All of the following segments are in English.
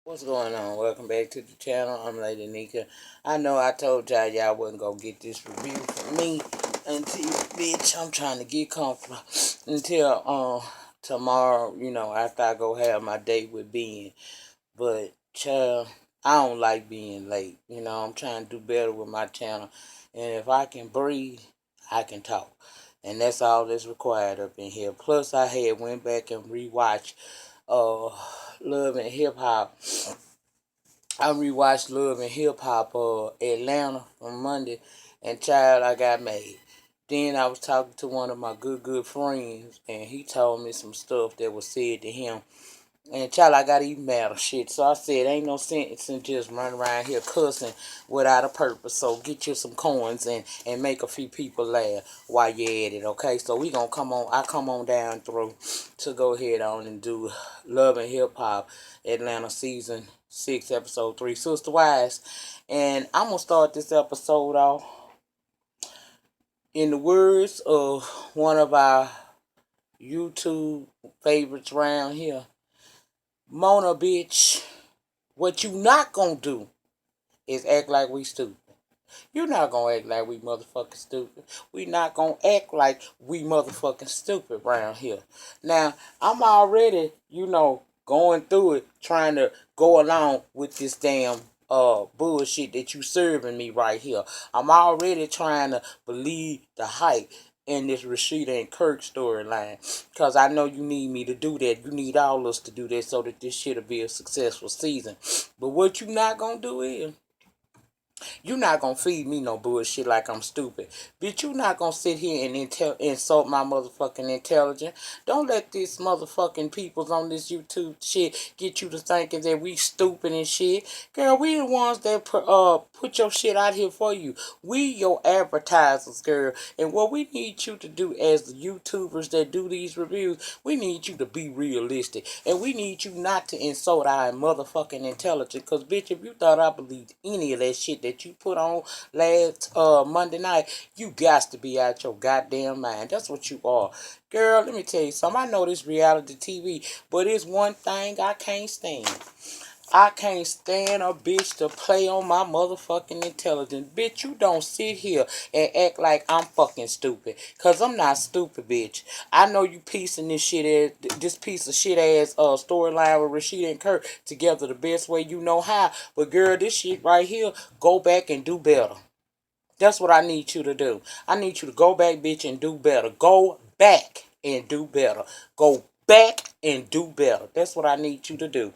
What's going on? Welcome back to the channel. I'm Lady Nika. I know I told y'all wasn't gonna get this review from me until, bitch, I'm trying to get comfortable until tomorrow, after I go have my date with Ben. But child, I don't like being late. I'm trying to do better with my channel. And if I can breathe, I can talk. And that's all that's required up in here. Plus I had went back and rewatched uh Love and Hip Hop. I rewatched Love and Hip Hop Atlanta from Monday, and child, I got mad. Then I was talking to one of my good friends, and he told me some stuff that was said to him. And child, I got even madder shit. So I said, ain't no sense in just running around here cussing without a purpose. So get you some coins and make a few people laugh while you're at it, okay? So we gonna come on, I come on down through to go ahead on and do Love and Hip Hop Atlanta Season 6, Episode 3, Sister Wives. And I'm gonna start this episode off in the words of one of our YouTube favorites around here. Mona, bitch, what you not gonna do is act like we stupid. You not gonna act like we motherfucking stupid. We not gonna act like we motherfucking stupid around here. Now, I'm already, going through it, trying to go along with this damn bullshit that you serving me right here. I'm already trying to believe the hype in this Rasheeda and Kirk storyline. Because I know you need me to do that. You need all us to do that so that this shit'll be a successful season. But what you not gonna do is you not gonna feed me no bullshit like I'm stupid. Bitch, you not gonna sit here and insult my motherfucking intelligence. Don't let these motherfucking peoples on this YouTube shit get you to thinking that we stupid and shit. Girl, we the ones that put your shit out here for you. We your advertisers, girl. And what we need you to do as the YouTubers that do these reviews, we need you to be realistic. And we need you not to insult our motherfucking intelligence. Cause bitch, if you thought I believed any of that shit that you put on last Monday night, you got to be out your goddamn mind. That's what you are. Girl, let me tell you something. I know this reality TV, but it's one thing I can't stand. I can't stand a bitch to play on my motherfucking intelligence. Bitch, you don't sit here and act like I'm fucking stupid. Cause I'm not stupid, bitch. I know you piecing this piece of shit ass storyline with Rasheeda and Kirk together the best way you know how. But girl, this shit right here, go back and do better. That's what I need you to do. I need you to go back, bitch, and do better. Go back and do better. Go back and do better. That's what I need you to do.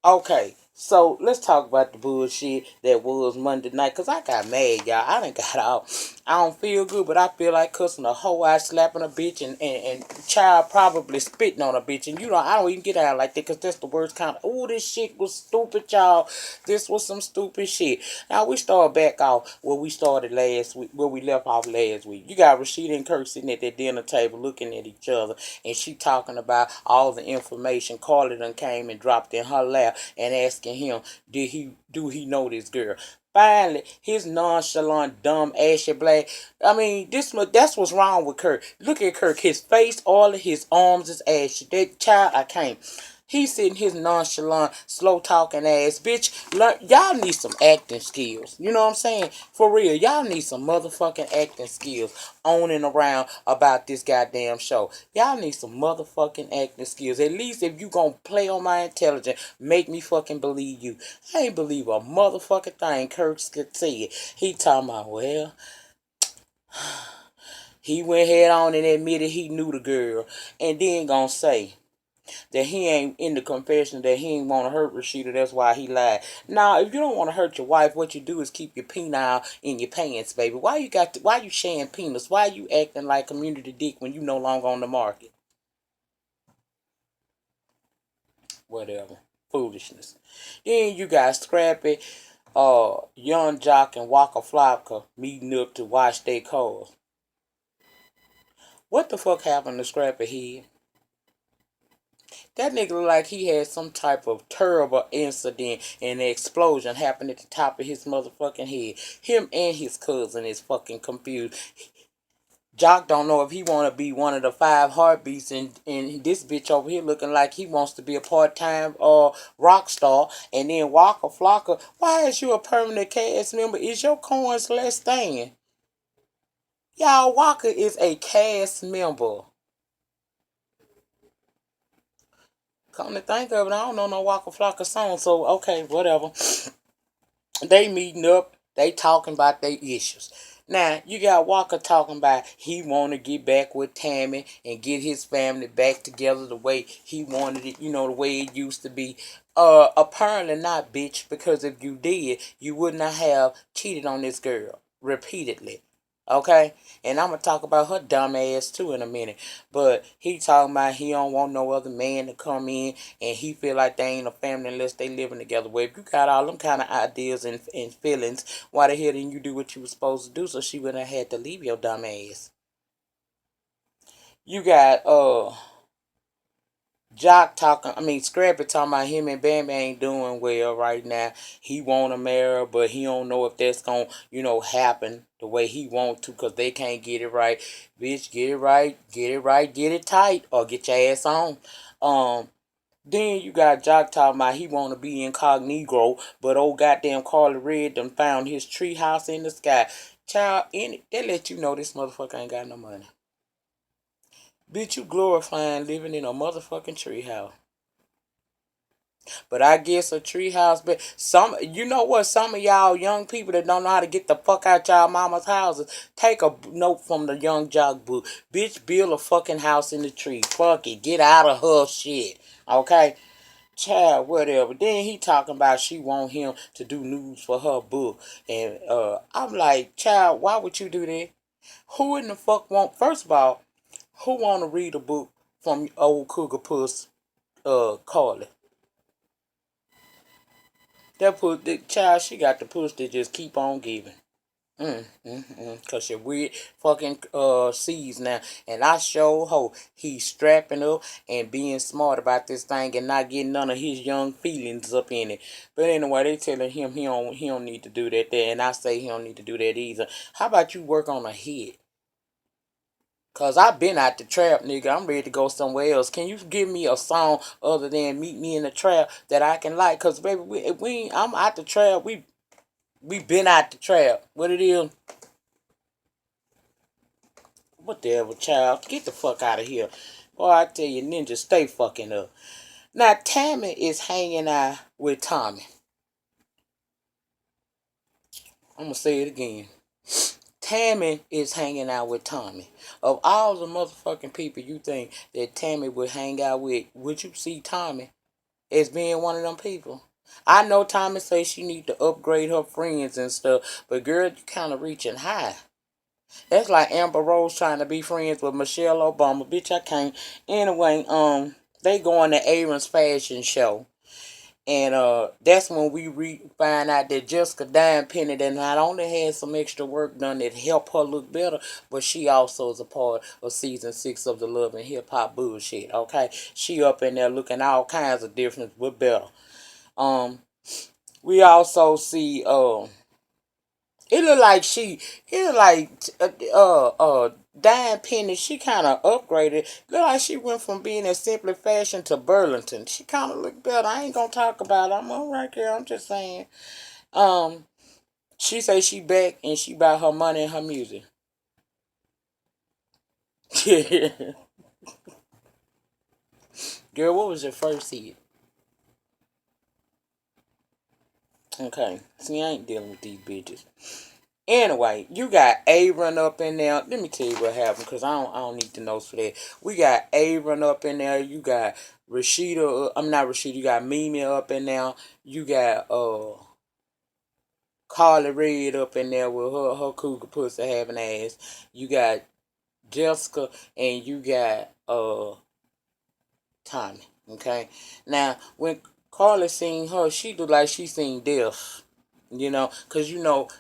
Okay, so let's talk about the bullshit that was Monday night. Because I got mad, y'all. I done got out. I don't feel good, but I feel like cussing a hoe out, slapping a bitch, and child probably spitting on a bitch. And I don't even get out like that because that's the worst kind of. Oh, this shit was stupid, y'all. This was some stupid shit. Now, we start back off where we started last week, where we left off last week. You got Rasheeda and Kirk sitting at that dinner table looking at each other, and she talking about all the information Karlie done came and dropped in her lap and asking him, do he know this girl? Finally, his nonchalant, dumb, ashy black. I mean, that's what's wrong with Kirk. Look at Kirk. His face, all of his arms is ashy. That child, I can't. He's sitting his nonchalant, slow talking ass. Bitch, y'all need some acting skills. You know what I'm saying? For real, y'all need some motherfucking acting skills on and around about this goddamn show. Y'all need some motherfucking acting skills. At least if you gonna play on my intelligence, make me fucking believe you. I ain't believe a motherfucking thing Kirk could say. He talking about, well, he went head on and admitted he knew the girl. And then gonna say that he ain't in the confession that he ain't want to hurt Rasheeda. That's why he lied. Now, if you don't want to hurt your wife, what you do is keep your penile in your pants, baby. Why you sharing penis? Why you acting like community dick when you no longer on the market? Whatever. Foolishness. Then you got Scrappy, Young Jock and Waka Flocka meeting up to wash their cars. What the fuck happened to Scrappy here? That nigga look like he had some type of terrible incident and an explosion happened at the top of his motherfucking head. Him and his cousin is fucking confused. Jock don't know if he want to be one of the five heartbeats, and this bitch over here looking like he wants to be a part-time rock star. And then Waka Flocka, why is you a permanent cast member? Is your coins less than? Y'all, Waka is a cast member. Come to think of it, I don't know no Waka Flocka song, so okay, whatever. They meeting up, they talking about their issues. Now, you got Walker talking about he want to get back with Tammie and get his family back together the way he wanted it, the way it used to be. Apparently not, bitch, because if you did, you would not have cheated on this girl repeatedly. Okay? And I'm going to talk about her dumb ass too in a minute. But he talking about he don't want no other man to come in and he feel like they ain't a family unless they living together. Well, if you got all them kind of ideas and feelings, why the hell didn't you do what you was supposed to do so she wouldn't have had to leave your dumb ass? You got Jock talking, Scrappy talking about him and Bam ain't doing well right now. He want to marry, but he don't know if that's going to, happen the way he want to because they can't get it right. Bitch, get it right, get it right, get it tight, or get your ass on. Then you got Jock talking about he want to be incognito, but old goddamn Karlie Red done found his treehouse in the sky. Child, they let you know this motherfucker ain't got no money. Bitch, you glorifying living in a motherfucking treehouse. But I guess a treehouse, but you know what? Some of y'all young people that don't know how to get the fuck out y'all mama's houses, take a note from the Young Jock book. Bitch, build a fucking house in the tree. Fuck it, get out of her shit. Okay, child, whatever. Then he talking about she want him to do news for her book, and I'm like, child, why would you do that? Who in the fuck want? First of all, who want to read a book from old cougar puss, Karlie? That put the child, she got the push to just keep on giving. Cause she weird fucking sees now. And I show hope he's strapping up and being smart about this thing and not getting none of his young feelings up in it. But anyway, they telling him he don't need to do that there. And I say he don't need to do that either. How about you work on a hit? Cause I've been out the trap, nigga. I'm ready to go somewhere else. Can you give me a song other than "Meet Me in the Trap" that I can like? Cause baby, I'm out the trap. We been out the trap. What it is? Whatever, child. Get the fuck out of here. Boy, I tell you, ninja, stay fucking up. Now, Tammie is hanging out with Tommie. I'm gonna say it again. Tammie is hanging out with Tommie. Of all the motherfucking people you think that Tammie would hang out with, would you see Tommie as being one of them people? I know Tommie says she need to upgrade her friends and stuff, but girl, you kind of reaching high. That's like Amber Rose trying to be friends with Michelle Obama. Bitch, I can't. Anyway, they going to Aaron's fashion show. And that's when we find out that Jessica Dime Penny that not only had some extra work done that helped her look better, but she also is a part of season 6 of the Love and Hip Hop bullshit. Okay, she up in there looking all kinds of different, but better. Um, we also see it look like Dime Penny, she kind of upgraded. Look like she went from being in Simply Fashion to Burlington. She kind of look better. I ain't gonna talk about it. I'm all right here. I'm just saying. Um, she say she back and she buy her money and her music. Girl, what was your first hit? Okay, see, I ain't dealing with these bitches. Anyway, you got Aaron up in there. Let me tell you what happened, because I don't need the notes for that. We got Aaron up in there. You got Rasheeda. I'm not Rasheeda. You got Mimi up in there. You got Karlie Red up in there with her cougar pussy having ass. You got Jessica and you got Tommie. Okay. Now when Karlie seen her, she looked like she seen death. Because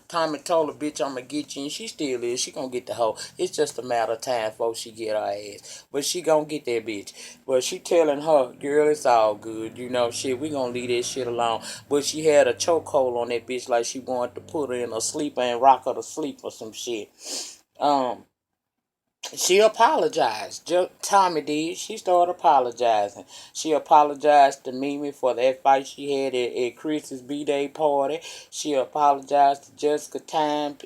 Tommie told her, bitch, I'm going to get you, and she still is. She going to get the hoe. It's just a matter of time before she get her ass. But she going to get that bitch. But she telling her, girl, it's all good. Shit, we going to leave that shit alone. But she had a chokehold on that bitch like she wanted to put her in a sleeper and rock her to sleep or some shit. Um, She apologized. Tommie did. She started apologizing. She apologized to Mimi for that fight she had at Chris's B-Day party. She apologized to Jessica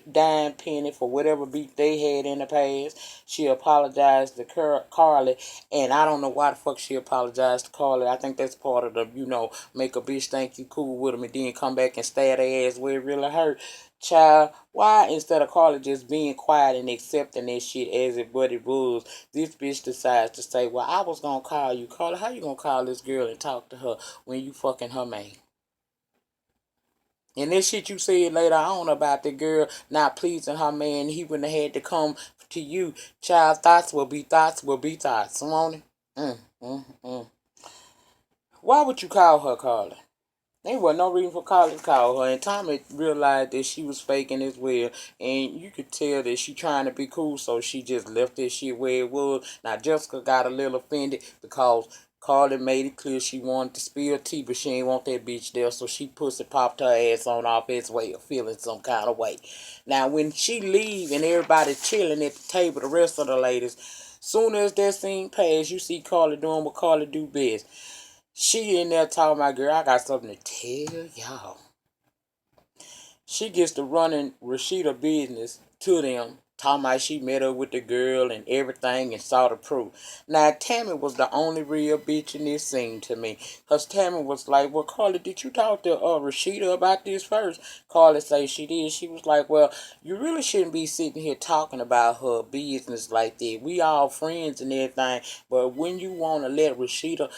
Dime Penny for whatever beef they had in the past. She apologized to Karlie. And I don't know why the fuck she apologized to Karlie. I think that's part of the, make a bitch think you cool with them and then come back and stab their ass where it really hurt. Child, why instead of Karlie just being quiet and accepting that shit as it what it was, this bitch decides to say, well, I was gonna call you. Karlie, how you gonna call this girl and talk to her when you fucking her man? And this shit you said later on about the girl not pleasing her man, he wouldn't have had to come to you. Child, thoughts will be thoughts will be thoughts. Won't it? Why would you call her, Karlie? There was no reason for Karlie to call her, and Tommie realized that she was faking as well, and you could tell that she trying to be cool, so she just left that shit where it was. Now Jessica got a little offended because Karlie made it clear she wanted to spill tea, but she ain't want that bitch there, so she pussy popped her ass on off its way of feeling some kind of way. Now when she leave and everybody chilling at the table, the rest of the ladies, soon as that scene pass, you see Karlie doing what Karlie do best. She in there talking about, girl, I got something to tell y'all. She gets to running Rasheeda business to them, talking about she met up with the girl and everything and saw the proof. Now, Tammie was the only real bitch in this scene to me. Because Tammie was like, well, Karlie, did you talk to Rasheeda about this first? Karlie say she did. She was like, well, you really shouldn't be sitting here talking about her business like that. We all friends and everything. But when you want to let Rasheeda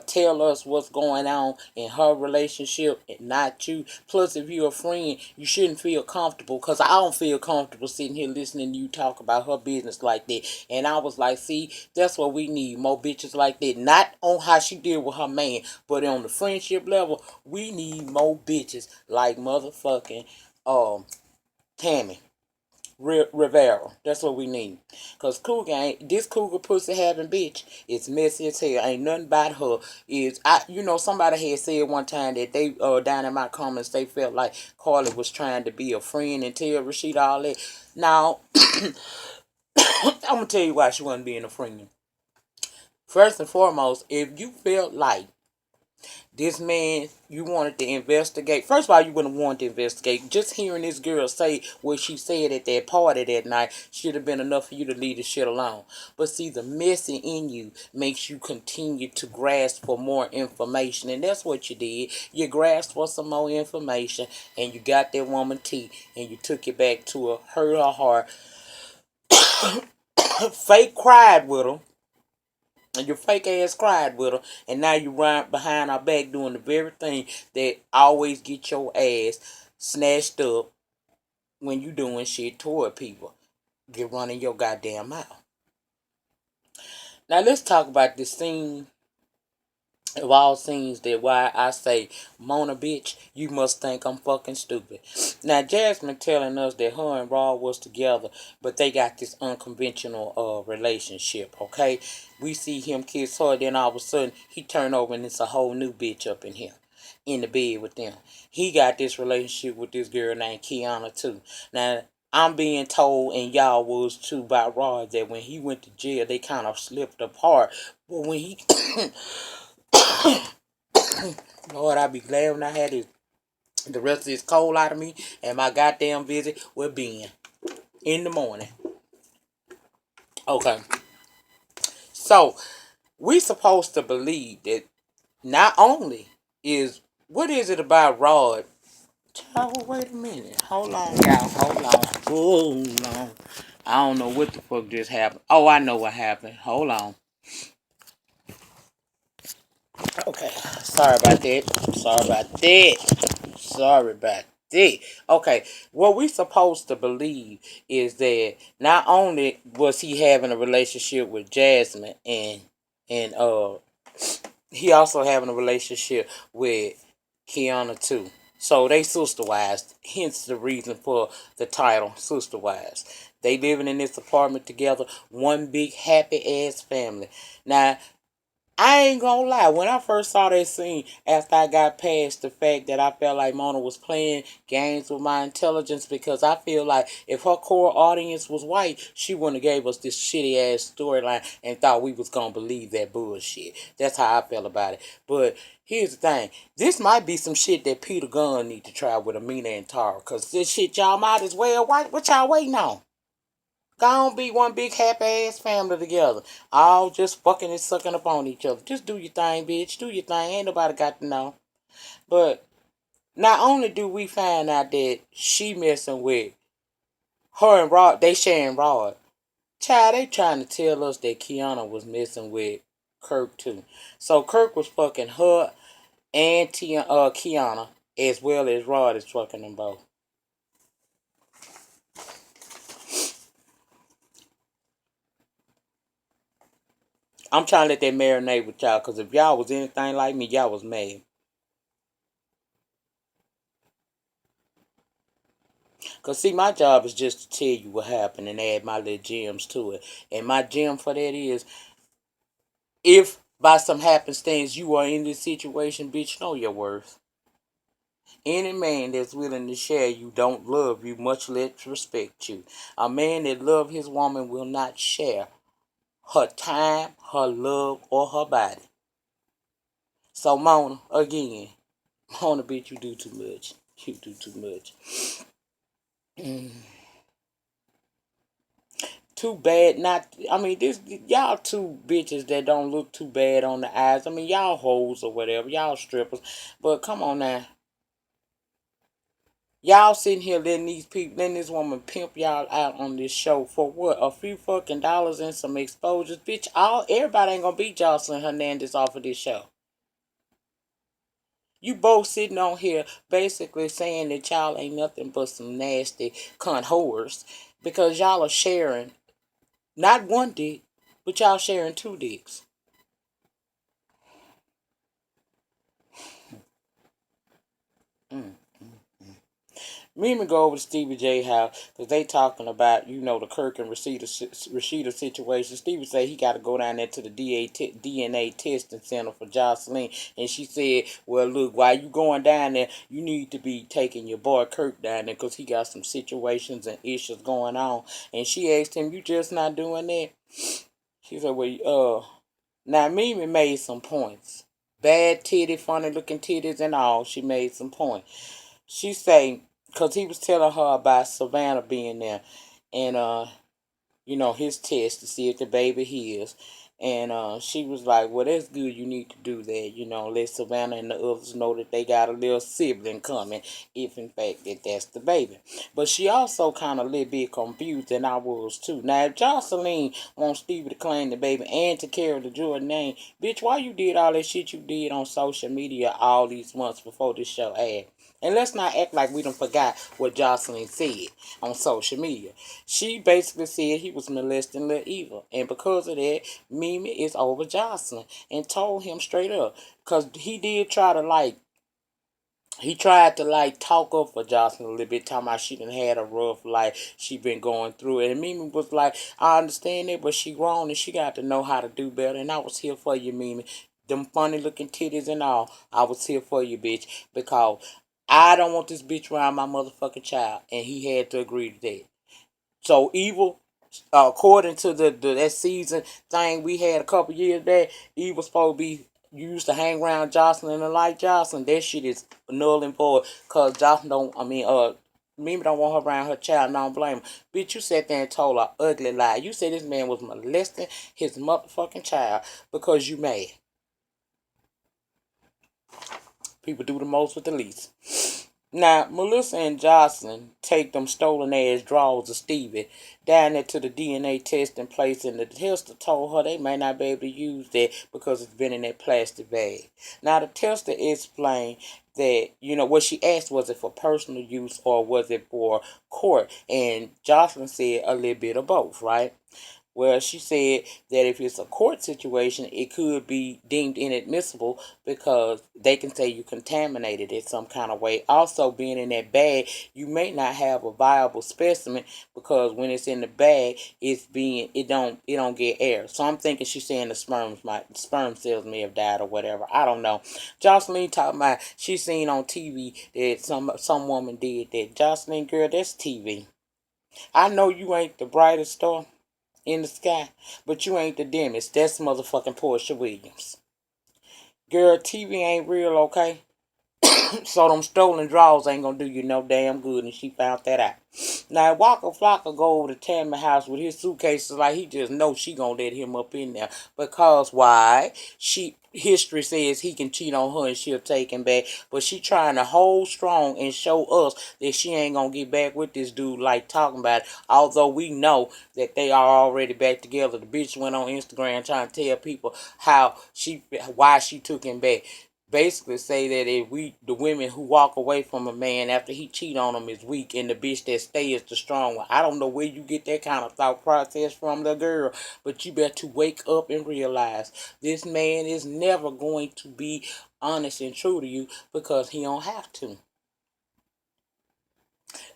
tell us what's going on in her relationship and not you. Plus, if you're a friend, you shouldn't feel comfortable because I don't feel comfortable sitting here listening to you talk about her business like that. And I was like, see, that's what we need, more bitches like that. Not on how she deal with her man, but on the friendship level, we need more bitches like motherfucking Tammie. Rivera. That's what we need. Cause Cougar ain't this Cougar pussy having bitch. It's messy as hell. Ain't nothing about her. Is I somebody had said one time that they down in my comments they felt like Karlie was trying to be a friend and tell Rasheeda all that. Now I'm gonna tell you why she wasn't being a friend. First and foremost, if you felt like this man, you wanted to investigate. First of all, you wouldn't want to investigate. Just hearing this girl say what she said at that party that night should have been enough for you to leave the shit alone. But see, the messy in you makes you continue to grasp for more information. And that's what you did. You grasped for some more information and you got that woman tea and you took it back to her, hurt her heart. Fake cried with her. And your fake ass cried with her, and now you run behind our back doing the very thing that always get your ass snatched up when you doing shit toward people. Get running your goddamn mouth. Now let's talk about this scene of all scenes that why I say, Mona bitch, you must think I'm fucking stupid. Now Jasmine telling us that her and Rod was together, but they got this unconventional relationship, okay? We see him kiss her, then all of a sudden he turn over and it's a whole new bitch up in here. In the bed with them. He got this relationship with this girl named Kiana too. Now I'm being told, and y'all was too by Rod, that when he went to jail, they kind of slipped apart. But when he Lord, I'd be glad when I had the rest of this cold out of me and my goddamn visit with Ben in the morning. Okay. So, we supposed to believe that not only is, what is it about Rod? Child, wait a minute. Hold on, y'all. Hold on. Hold on. I don't know what the fuck just happened. Oh, I know what happened. Hold on. Okay. Sorry about that. Sorry about that. Sorry about that. Okay. What we supposed to believe is that not only was he having a relationship with Jasmine and he also having a relationship with Kiana too. So they sister wives. Hence the reason for the title Sister Wives. They living in this apartment together, one big happy ass family. Now I ain't gonna lie. When I first saw that scene, after I got past the fact that I felt like Mona was playing games with my intelligence, because I feel like if her core audience was white, she wouldn't have gave us this shitty ass storyline and thought we was gonna believe that bullshit. That's how I felt about it. But here's the thing: this might be some shit that Peter Gunn need to try with Amina and Tara, cause this shit y'all might as well. What y'all waiting on? Gonna be one big happy ass family together. All just fucking and sucking up on each other. Just do your thing, bitch. Do your thing. Ain't nobody got to know. But not only do we find out that she messing with her and Rod, they sharing Rod. Child, they trying to tell us that Kiana was messing with Kirk too. So Kirk was fucking her and Kiana, as well as Rod is fucking them both. I'm trying to let that marinate with y'all, because if y'all was anything like me, y'all was mad. Because, see, my job is just to tell you what happened and add my little gems to it. And my gem for that is, if by some happenstance you are in this situation, bitch, know your worth. Any man that's willing to share you don't love you, much less respect you. A man that love his woman will not share her time, her love, or her body. So, Mona, again, Mona, bitch, you do too much. You do too much. Too bad not. I mean, this y'all two bitches that don't look too bad on the eyes. I mean, y'all hoes or whatever, y'all strippers. But come on now, y'all sitting here letting these people, letting this woman pimp y'all out on this show for what? A few fucking dollars and some exposures, bitch. All everybody ain't gonna be Jocelyn Hernandez off of this show. You both sitting on here basically saying that y'all ain't nothing but some nasty cunt whores because y'all are sharing not one dick, but y'all sharing two dicks. Mm. Me and go over to Stevie J house because they talking about, the Kirk and Rasheeda situation. Stevie say he got to go down there to the DNA testing center for Jocelyn. And she said, well, look, while you going down there, you need to be taking your boy Kirk down there because he got some situations and issues going on. And she asked him, you just not doing that? She said, well, now Mimi made some points. Bad titty, funny looking titties and all. She made some points. She say, because he was telling her about Savannah being there, and his test to see if the baby heals. And she was like, well, that's good. You need to do that. Let Savannah and the others know that they got a little sibling coming, if in fact that's the baby. But she also kind of a little bit confused, and I was too. Now, if Jocelyn wants Stevie to claim the baby and to carry the Jordan name, bitch, why you did all that shit you did on social media all these months before this show aired? And let's not act like we done forgot what Jocelyn said on social media. She basically said he was molesting Lil Eva. And because of that, Mimi is over Jocelyn and told him straight up. Because he did try to he tried to talk up for Jocelyn a little bit, talking about she done had a rough life, she been going through it. And Mimi was like, I understand it, but she grown and she got to know how to do better. And I was here for you, Mimi. Them funny looking titties and all, I was here for you, bitch. Because I don't want this bitch around my motherfucking child. And he had to agree to that. So Evil, according to that season thing we had a couple years back, Evil supposed to be used to hang around Jocelyn and like Jocelyn. That shit is null and void. Cause Jocelyn don't. I mean, Mimi don't want her around her child. And I don't blame her. Bitch, you sat there and told her ugly lie. You said this man was molesting his motherfucking child because you mad. People do the most with the least. Now, Melissa and Jocelyn take them stolen ass drawers of Stevie down there to the DNA testing place, and the tester told her they may not be able to use that because it's been in that plastic bag. Now, the tester explained that, what she asked, was it for personal use or was it for court? And Jocelyn said a little bit of both, right? Well, she said that if it's a court situation, it could be deemed inadmissible because they can say you contaminated it some kind of way. Also, being in that bag, you may not have a viable specimen because when it's in the bag, it don't get air. So I'm thinking she's saying the sperm cells may have died or whatever. I don't know. Jocelyn talking about she seen on TV that some woman did that. Jocelyn, girl, that's TV. I know you ain't the brightest star in the sky, but you ain't the dimmest. That's motherfucking Portia Williams. Girl, TV ain't real, okay? So them stolen draws ain't gonna do you no damn good, and she found that out. Now Waka Flocka go over to Tammie house with his suitcases like he just knows she gonna let him up in there. Because why? History says he can cheat on her and she'll take him back. But she trying to hold strong and show us that she ain't gonna get back with this dude like talking about it. Although we know that they are already back together. The bitch went on Instagram trying to tell people why she took him back. Basically say that the women who walk away from a man after he cheat on them is weak and the bitch that stay is the strong one. I don't know where you get that kind of thought process from, the girl, but you better wake up and realize this man is never going to be honest and true to you because he don't have to.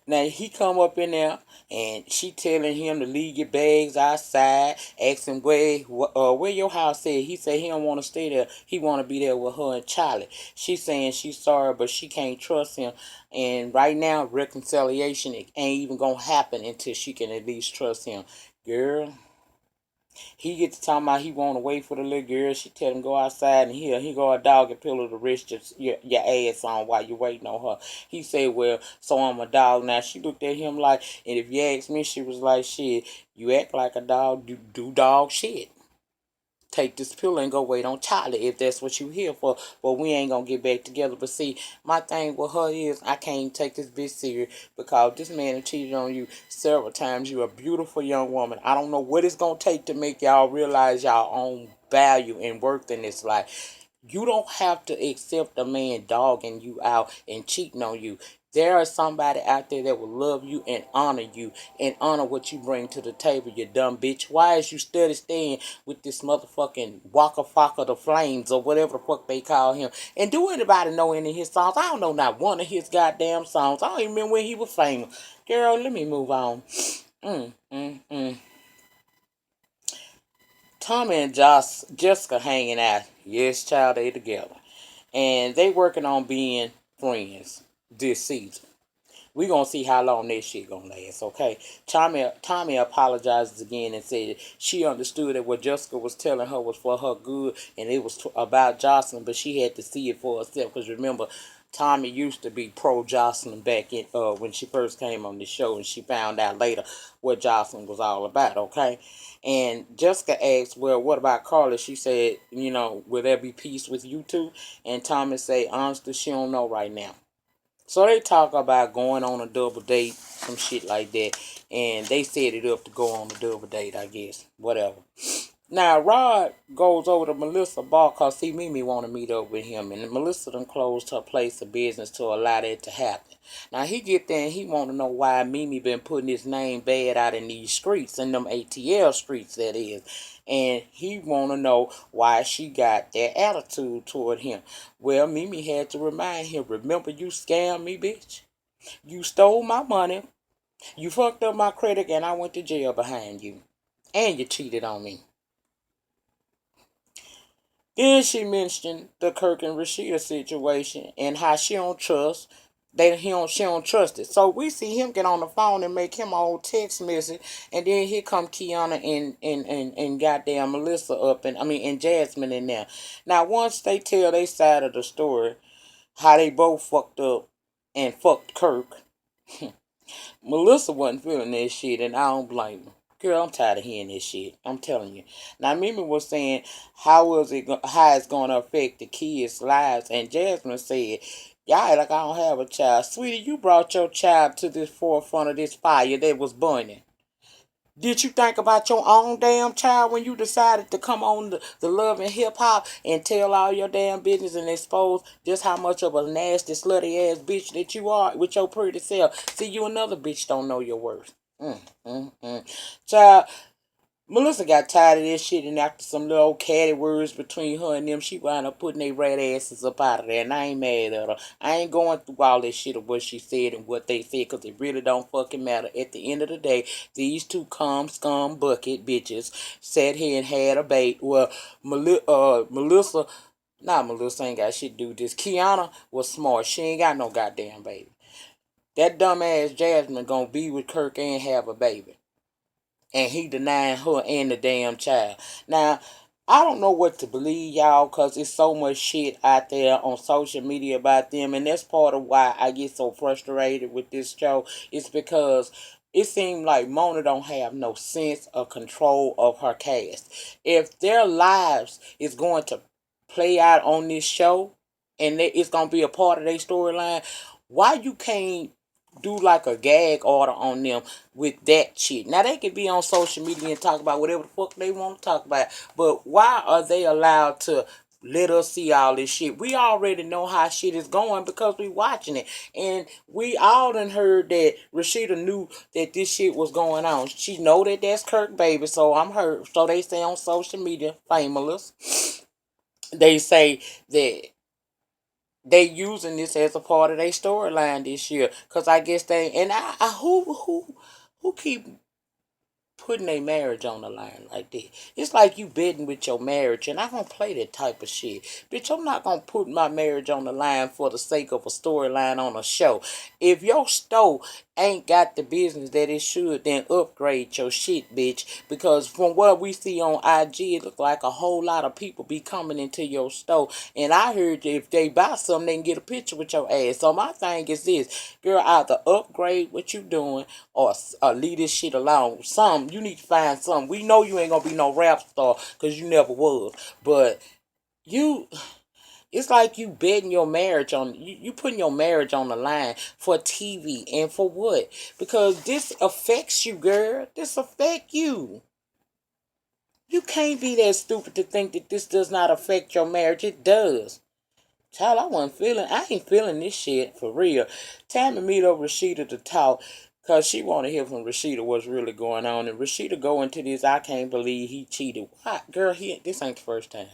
Now he come up in there and she telling him to leave your bags outside, asking where your house is. He said he don't want to stay there. He want to be there with her and Charlie. She saying she's sorry, but she can't trust him. And right now, reconciliation it ain't even gonna happen until she can at least trust him. Girl, he gets to talking about he want to wait for the little girl. She tell him go outside and he go a dog and pillow to rest your ass on while you waiting on her. He said, well, so I'm a dog now. She looked at him like, and if you ask me, she was like, shit, you act like a dog, do dog shit. Take this pill and go wait on Charlie if that's what you here for. But we ain't gonna get back together. But see, my thing with her is I can't take this bitch serious because this man has cheated on you several times. You're a beautiful young woman. I don't know what it's gonna take to make y'all realize y'all own value and worth in this life. You don't have to accept a man dogging you out and cheating on you. There is somebody out there that will love you and honor what you bring to the table, you dumb bitch. Why is you steady staying with this motherfucking Waka Flocka the Flames or whatever the fuck they call him? And do anybody know any of his songs? I don't know not one of his goddamn songs. I don't even remember when he was famous. Girl, let me move on. Mm, mm, mm. Tommie and Jessica hanging out. Yes, child, they together. And they working on being friends this season. We gonna see how long that shit gonna last, okay? Tommie apologizes again and said she understood that what Jessica was telling her was for her good and it was about Jocelyn, but she had to see it for herself. Because remember, Tommie used to be pro Jocelyn back in when she first came on the show, and she found out later what Jocelyn was all about, okay? And Jessica asked, well, what about Karlie? She said, will there be peace with you two? And Tommie said, honestly, she don't know right now. So they talk about going on a double date, some shit like that. And they set it up to go on a double date, I guess. Whatever. Now, Rod goes over to Melissa bar because see Mimi want to meet up with him. And Melissa done closed her place of business to allow that to happen. Now, he get there and he want to know why Mimi been putting his name bad out in these streets, in them ATL streets, that is. And he want to know why she got that attitude toward him. Well, Mimi had to remind him, remember you scammed me, bitch? You stole my money. You fucked up my credit and I went to jail behind you. And you cheated on me. Then she mentioned the Kirk and Rasheeda situation and how she don't trust she don't trust it. So we see him get on the phone and make him a whole text message, and then here come Kiana and goddamn Melissa up and Jasmine in there. Now once they tell their side of the story, how they both fucked up and fucked Kirk, Melissa wasn't feeling that shit, and I don't blame her. Girl, I'm tired of hearing this shit. I'm telling you. Now, Mimi was saying how it's going to affect the kids' lives, and Jasmine said, "Y'all like I don't have a child, sweetie. You brought your child to this forefront of this fire that was burning. Did you think about your own damn child when you decided to come on the Love and Hip Hop and tell all your damn business and expose just how much of a nasty, slutty ass bitch that you are with your pretty self? See, you another bitch don't know your worth. Child, Melissa got tired of this shit, and after some little old catty words between her and them, she wound up putting their rat asses up out of there, and I ain't mad at her. I ain't going through all that shit of what she said and what they said, because it really don't fucking matter. At the end of the day, these two scum bucket bitches sat here and had a bait. Well, Melissa, nah, Melissa ain't got shit to do with this. Kiana was smart. She ain't got no goddamn baby. That dumbass Jasmine gonna be with Kirk and have a baby, and he denying her and the damn child. Now, I don't know what to believe, y'all, because there's so much shit out there on social media about them, and that's part of why I get so frustrated with this show. It's because it seems like Mona don't have no sense of control of her cast. If their lives is going to play out on this show, and it's going to be a part of their storyline, why you can't do like a gag order on them with that shit? Now they could be on social media and talk about whatever the fuck they want to talk about, but why are they allowed to let us see all this shit? We already know how shit is going because we watching it, and we all done heard that Rasheeda knew that this shit was going on. She know that that's Kirk baby, so I'm hurt. So they say on social media, famous, they say that they using this as a part of their storyline this year. Cause I guess they, and who keep putting their marriage on the line like that? It's like you betting with your marriage, and I don't play that type of shit. Bitch, I'm not gonna put my marriage on the line for the sake of a storyline on a show. If your store ain't got the business that it should, then upgrade your shit, bitch. Because from what we see on IG, it look like a whole lot of people be coming into your store. And I heard that if they buy something, they can get a picture with your ass. So my thing is this, girl, either upgrade what you doing or leave this shit alone. You need to find something. We know you ain't gonna be no rap star because you never was. But you, it's like you betting your marriage on, you putting your marriage on the line for TV, and for what? Because this affects you, girl. This affect you. You can't be that stupid to think that this does not affect your marriage. It does. Child, I ain't feeling this shit for real. Tammie meet up Rasheeda to talk, cause she want to hear from Rasheeda what's really going on. And Rasheeda go into this, I can't believe he cheated. Why? Girl, this ain't the first time.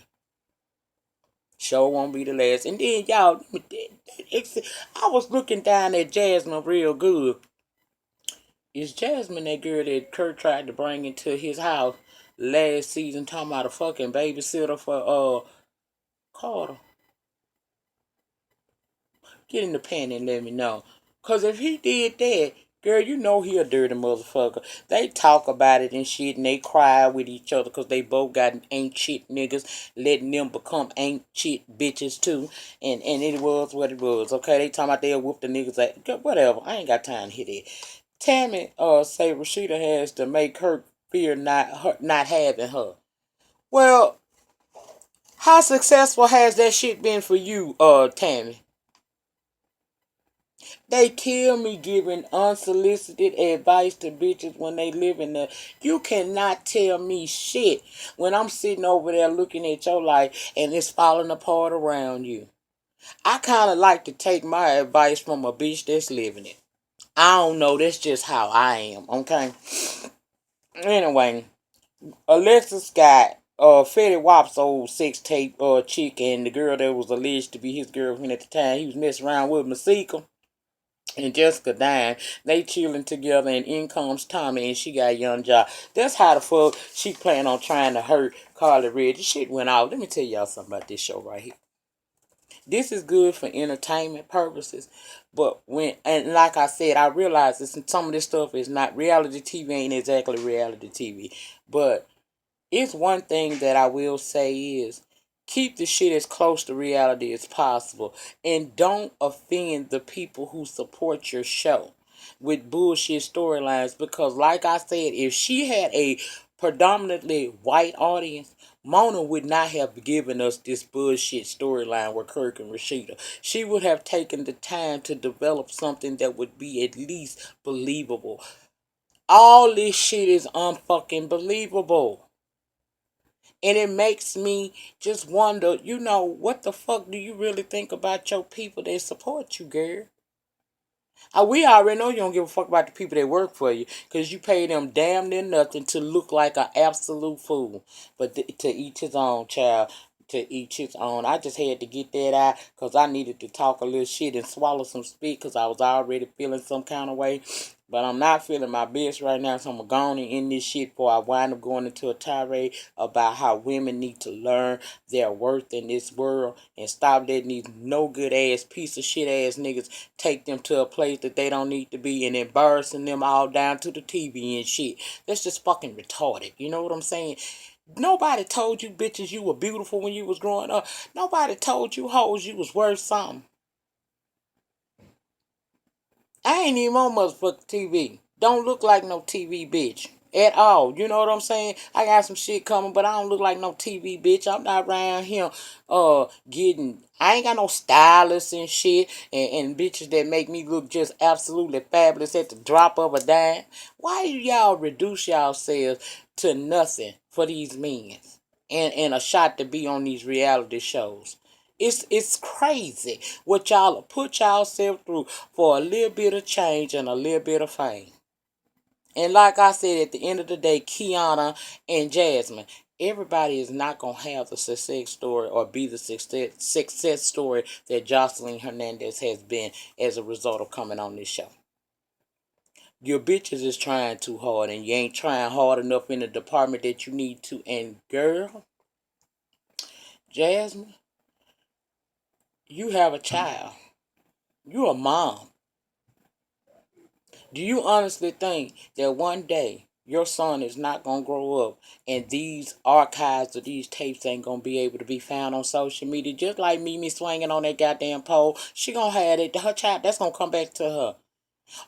Sure won't be the last. And then y'all, I was looking down at Jasmine real good. Is Jasmine that girl that Kurt tried to bring into his house last season, talking about a fucking babysitter for Carter? Get in the pen and let me know. Cause if he did that, girl, you know he a dirty motherfucker. They talk about it and shit, and they cry with each other because they both got ain't shit niggas letting them become ain't shit bitches too. And it was what it was. Okay, they talking about they'll whoop the niggas like whatever. I ain't got time to hear that. Tammie say Rasheeda has to make her fear not having her. Well, how successful has that shit been for you, Tammie? They kill me giving unsolicited advice to bitches when they live in the. You cannot tell me shit when I'm sitting over there looking at your life and it's falling apart around you. I kind of like to take my advice from a bitch that's living it. I don't know. That's just how I am. Okay. Anyway, Alexis got Fetty Wap's old sex tape chick, and the girl that was alleged to be his girlfriend at the time. He was messing around with Masika and Jessica dying. They chilling together, and in comes Tommie, and she got a young job. That's how the fuck she plan on trying to hurt Karlie Red. This shit went off. Let me tell y'all something about this show right here. This is good for entertainment purposes, but and like I said, I realize that some of this stuff is not reality TV. Ain't exactly reality TV, but it's one thing that I will say is keep the shit as close to reality as possible, and don't offend the people who support your show with bullshit storylines, because like I said, if she had a predominantly white audience, Mona would not have given us this bullshit storyline with Kirk and Rasheeda. She would have taken the time to develop something that would be at least believable. All this shit is unfucking believable. And it makes me just wonder, what the fuck do you really think about your people that support you, girl? We already know you don't give a fuck about the people that work for you, because you pay them damn near nothing to look like an absolute fool. But to each his own, child. To each his own. I just had to get that out because I needed to talk a little shit and swallow some spit because I was already feeling some kind of way. But I'm not feeling my best right now, so I'm going to end this shit before I wind up going into a tirade about how women need to learn their worth in this world and stop letting these no good ass piece of shit ass niggas take them to a place that they don't need to be and embarrassing them all down to the TV and shit. That's just fucking retarded. You know what I'm saying? Nobody told you bitches you were beautiful when you was growing up. Nobody told you hoes you was worth something. I ain't even on motherfucking TV. Don't look like no TV bitch. At all. You know what I'm saying? I got some shit coming, but I don't look like no TV bitch. I'm not around here getting, I ain't got no stylists and shit and bitches that make me look just absolutely fabulous at the drop of a dime. Why do y'all reduce yourselves to nothing for these men? And a shot to be on these reality shows. It's crazy what y'all put yourself through for a little bit of change and a little bit of fame. And like I said, at the end of the day, Kiana and Jasmine, everybody is not going to have the success story or be the success story that Jocelyn Hernandez has been as a result of coming on this show. Your bitches is trying too hard and you ain't trying hard enough in the department that you need to. And girl, Jasmine, you have a child. You're a mom. Do you honestly think that one day your son is not going to grow up and these archives of these tapes ain't going to be able to be found on social media? Just like Mimi swinging on that goddamn pole, she going to have it. Her child, that's going to come back to her.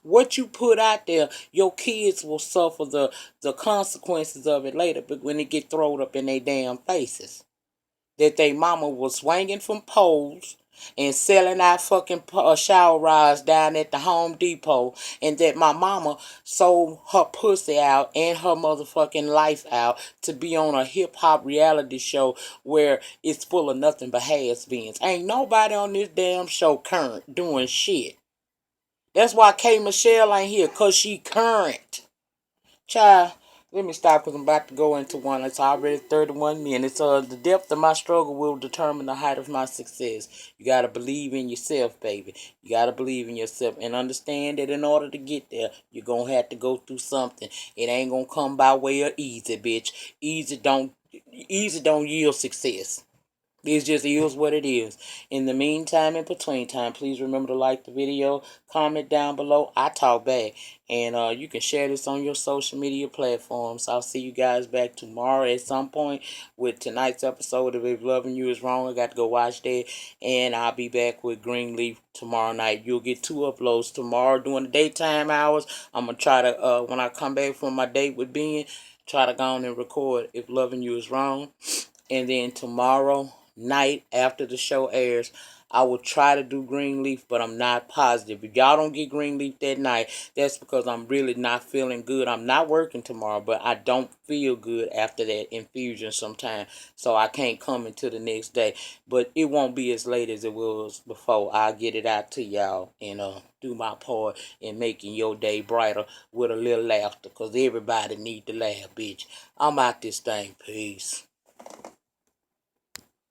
What you put out there, your kids will suffer the consequences of it later, but when it get thrown up in their damn faces. That they mama was swinging from poles and selling out fucking shower rods down at the Home Depot, and that my mama sold her pussy out and her motherfucking life out to be on a hip hop reality show where it's full of nothing but has-beens. Ain't nobody on this damn show current doing shit. That's why K Michelle ain't here, cause she current. Child, let me stop because I'm about to go into one. It's already 31 minutes. The depth of my struggle will determine the height of my success. You got to believe in yourself, baby. You got to believe in yourself and understand that in order to get there, you're going to have to go through something. It ain't going to come by way of easy, bitch. Easy don't yield success. It just is what it is. In the meantime, in between time, please remember to like the video, comment down below. I talk back. And you can share this on your social media platforms. I'll see you guys back tomorrow at some point with tonight's episode of If Loving You Is Wrong. I got to go watch that. And I'll be back with Greenleaf tomorrow night. You'll get 2 uploads tomorrow during the daytime hours. I'm going to try to, when I come back from my date with Ben, try to go on and record If Loving You Is Wrong. And then tomorrow night after the show airs, I will try to do Greenleaf, but I'm not positive. If y'all don't get Greenleaf that night, that's because I'm really not feeling good. I'm not working tomorrow, but I don't feel good after that infusion sometime, so I can't come until the next day. But it won't be as late as it was before. I'll get it out to y'all and do my part in making your day brighter with a little laughter, because everybody need to laugh, bitch. I'm out this thing. Peace.